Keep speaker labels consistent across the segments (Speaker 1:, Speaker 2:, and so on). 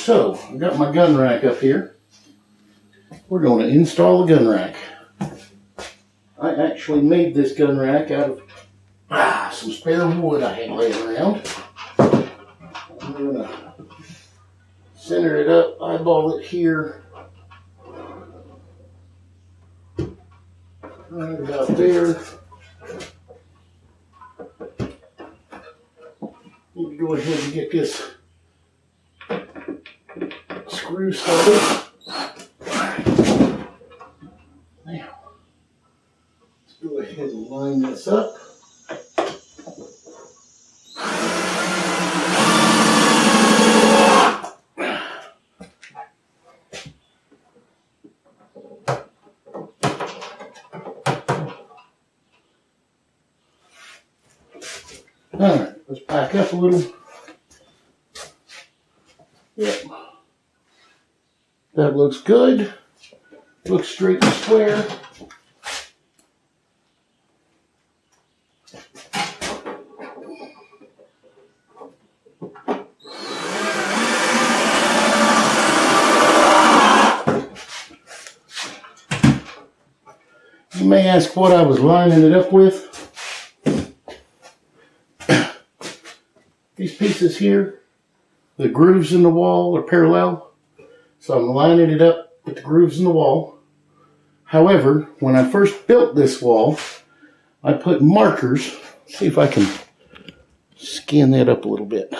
Speaker 1: So, I got my gun rack up here. We're going to install a gun rack. I actually made this gun rack out of some spare wood I had laying around. I'm going to center it up, eyeball it here. Right about there. Need to go ahead and get this screw started. Now, let's go ahead and line this up. Alright, let's back up a little. Yep. That looks good. Looks straight and square. You may ask what I was lining it up with. These pieces here, the grooves in the wall are parallel, so I'm lining it up with the grooves in the wall. However, when I first built this wall, I put markers. See if I can scan that up a little bit.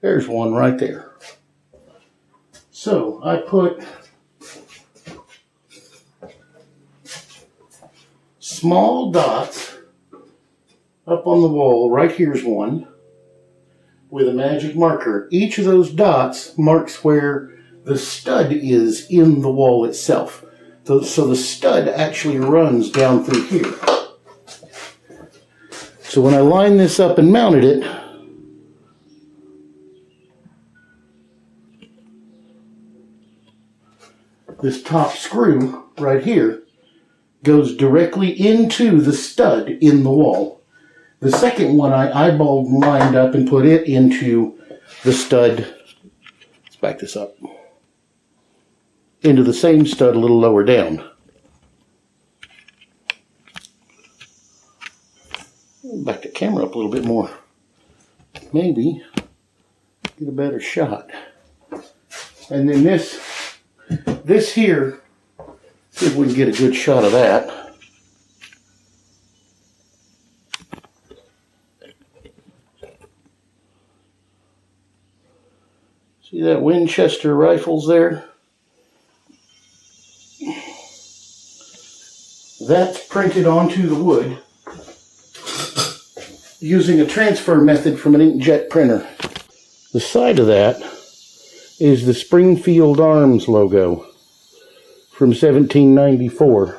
Speaker 1: There's one right there. So I put small dots up on the wall. Right here's one with a magic marker. Each of those dots marks where the stud is in the wall itself. So the stud actually runs down through here. So when I lined this up and mounted it, this top screw right here goes directly into the stud in the wall. The second one I eyeballed and lined up and put it into the stud. Let's back this up. Into the same stud a little lower down. Back the camera up a little bit more. Maybe get a better shot. And then this here, see if we can get a good shot of that. See that Winchester rifles there? That's printed onto the wood using a transfer method from an inkjet printer. The side of that is the Springfield Arms logo from 1794.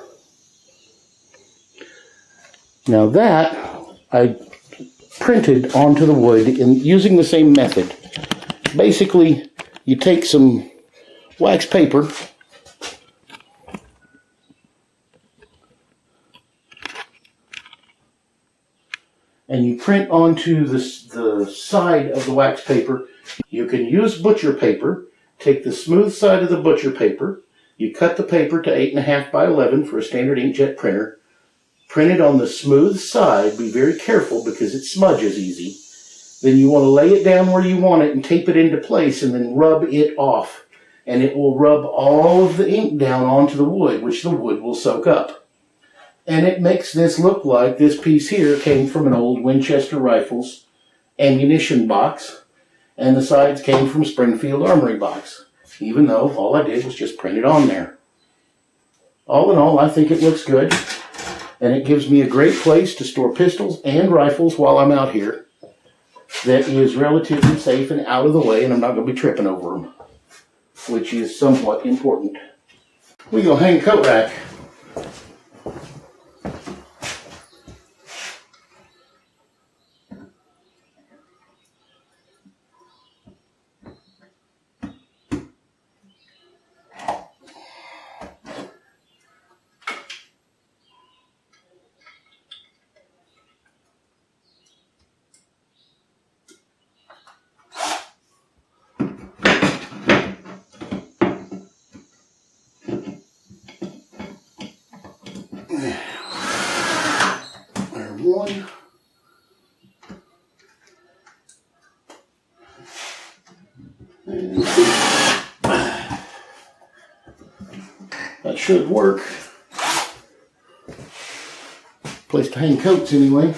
Speaker 1: Now that I printed onto the wood using the same method. Basically, you take some wax paper and you print onto the side of the wax paper. You can use butcher paper. Take the smooth side of the butcher paper. You cut the paper to 8.5 by 11 for a standard inkjet printer. Print it on the smooth side. Be very careful because it smudges easy. Then you want to lay it down where you want it and tape it into place and then rub it off. And it will rub all of the ink down onto the wood, which the wood will soak up. And it makes this look like this piece here came from an old Winchester Rifles ammunition box. And the sides came from Springfield Armory box, even though all I did was just print it on there. All in all, I think it looks good, and it gives me a great place to store pistols and rifles while I'm out here that is relatively safe and out of the way, and I'm not going to be tripping over them, which is somewhat important. We're going to hang a coat rack. should work. Place to hang coats anyway.